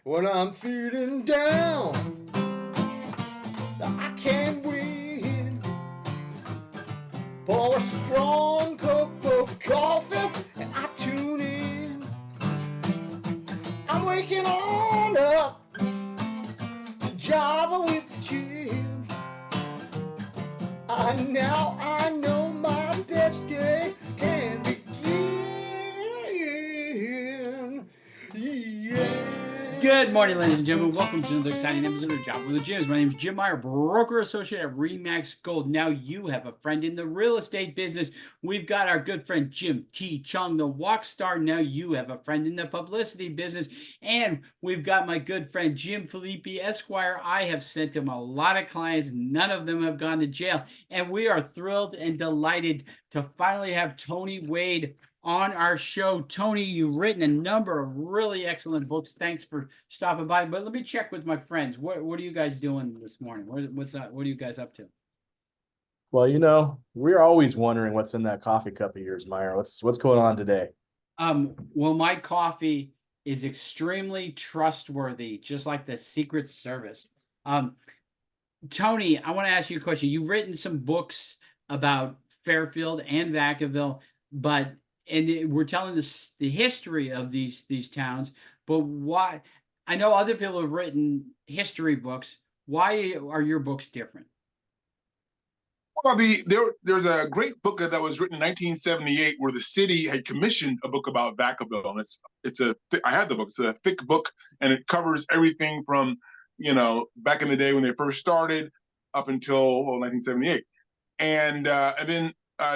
When I'm feeling down, I can't win. Pour a strong cup of coffee and I tune in. I'm waking on up to Java with Jim. Now I know my best day can begin. Yeah. Good morning, ladies and gentlemen. Welcome to another exciting episode of Job with the Jims. My name is Jim Meyer, broker associate at Remax Gold. Now you have a friend in the real estate business. We've got our good friend Jim Chong the Wok Star. Now you have a friend in the publicity business. And we've got my good friend Jim Filippi, Esquire. I have sent him a lot of clients. None of them have gone to jail. And we are thrilled and delighted to finally have Tony Wade on our show. Tony, you've written a number of really excellent books. Thanks for stopping by. But let me check with my friends. What are you guys doing this morning? What's that? What are you guys up to? Well, we're always wondering what's in that coffee cup of yours, Meyer. What's going on today? Well, my coffee is extremely trustworthy, just like the Secret Service. Tony, I want to ask you a question. You've written some books about Fairfield and Vacaville, but we're telling the history of these towns, but why? I know other people have written history books. Why are your books different? Well, there's a great book that was written in 1978 where the city had commissioned a book about Vacaville, and I had the book. It's a thick book, and it covers everything from back in the day when they first started up until 1978, and then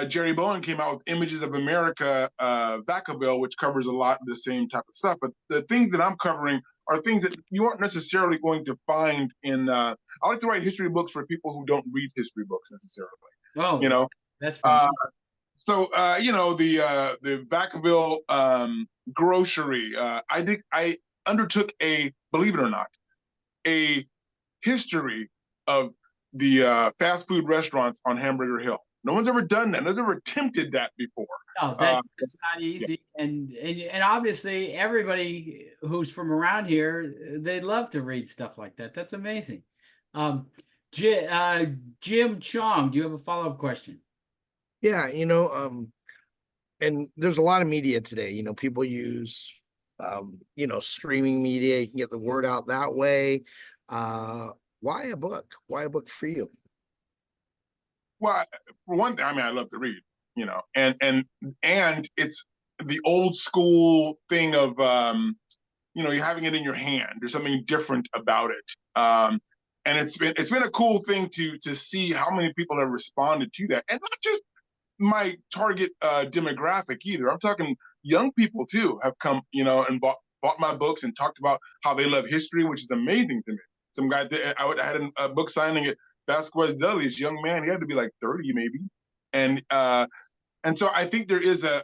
Jerry Bowen came out with Images of America, Vacaville, which covers a lot of the same type of stuff. But the things that I'm covering are things that you aren't necessarily going to find in. I like to write history books for people who don't read history books necessarily. Oh, that's fun. The Vacaville grocery. I undertook believe it or not, a history of the fast food restaurants on Hamburger Hill. No one's ever done that. No one's ever attempted that before. No, that's not easy. Yeah. And obviously everybody who's from around here, they love to read stuff like that. That's amazing. Jim Chong, do you have a follow-up question? Yeah, and there's a lot of media today. People use streaming media. You can get the word out that way. Why a book? Why a book for you? Well, for one thing, I love to read, and it's the old school thing of, you having it in your hand. There's something different about it. And it's been a cool thing to see how many people have responded to that, and not just my target demographic either. I'm talking young people too have come, and bought my books and talked about how they love history, which is amazing to me. Some guy, I had a book signing at Vasquez Deli, this young man, he had to be like 30 maybe, and so I think there is a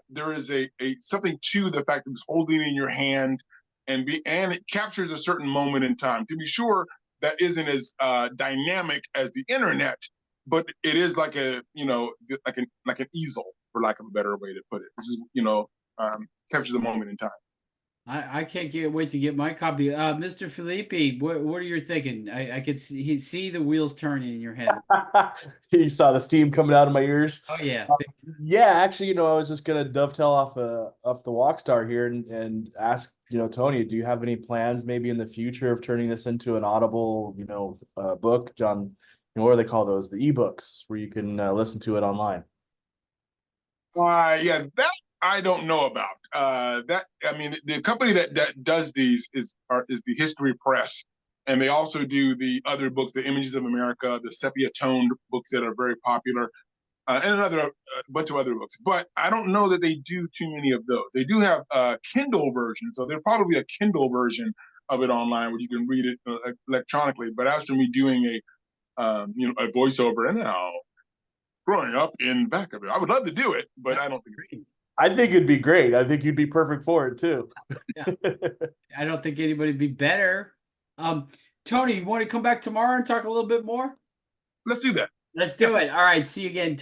something to the fact that it's holding it in your hand, and it captures a certain moment in time. To be sure, that isn't as dynamic as the internet, but it is like an easel, for lack of a better way to put it. This is captures a moment in time. I can't wait to get my copy. Mr. Filippi, what are you thinking? I could see the wheels turning in your head. You saw the steam coming out of my ears. Oh yeah. Yeah, actually, I was just gonna dovetail off the Wok Star here and ask, Tony, do you have any plans maybe in the future of turning this into an Audible, book, John? What do they call those? The ebooks where you can listen to it online. Yeah, that I don't know about. The company that does these is the History Press, and they also do the other books, the Images of America, the sepia toned books that are very popular, and a bunch of other books. But I don't know that they do too many of those. They do have a Kindle version, so there's probably a Kindle version of it online where you can read it electronically. But as for me doing a voiceover, and growing up in Vacaville, I would love to do it, but I don't think. I think it'd be great. I think you'd be perfect for it too. Yeah. I don't think anybody'd be better. Tony, you want to come back tomorrow and talk a little bit more? Let's do that. Let's do it. All right. See you again.